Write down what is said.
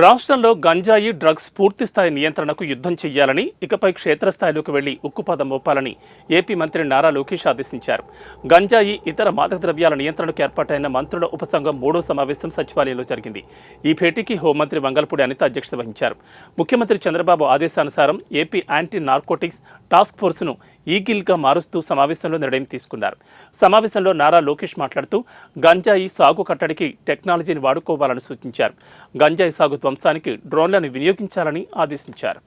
రాష్ట్రంలో గంజాయి డ్రగ్స్ పూర్తిస్థాయి నియంత్రణకు యుద్ధం చేయాలని, ఇకపై క్షేత్రస్థాయిలోకి వెళ్లి ఉక్కుపాదం మోపాలని ఏపీ మంత్రి నారా లోకేష్ ఆదేశించారు. గంజాయి, ఇతర మాదక ద్రవ్యాల నియంత్రణకు ఏర్పాటైన మంత్రుల ఉపసంఘం 3వ సమావేశం సచివాలయంలో జరిగింది. ఈ భేటీకి హోంమంత్రి వంగల్పూడి అనిత అధ్యక్షత వహించారు. ముఖ్యమంత్రి చంద్రబాబు ఆదేశానుసారం ఏపీ యాంటీ నార్కోటిక్స్ టాస్క్ ఫోర్స్ను ఈగిల్గా మారుస్తూ సమావేశంలో నిర్ణయం తీసుకున్నారు. సమావేశంలో నారా లోకేష్ మాట్లాడుతూ గంజాయి సాగు కట్టడికి టెక్నాలజీని వాడుకోవాలని సూచించారు. గంజాయి సాగు ధ్వంసానికి డ్రోన్లను వినియోగించాలని ఆదేశించారు.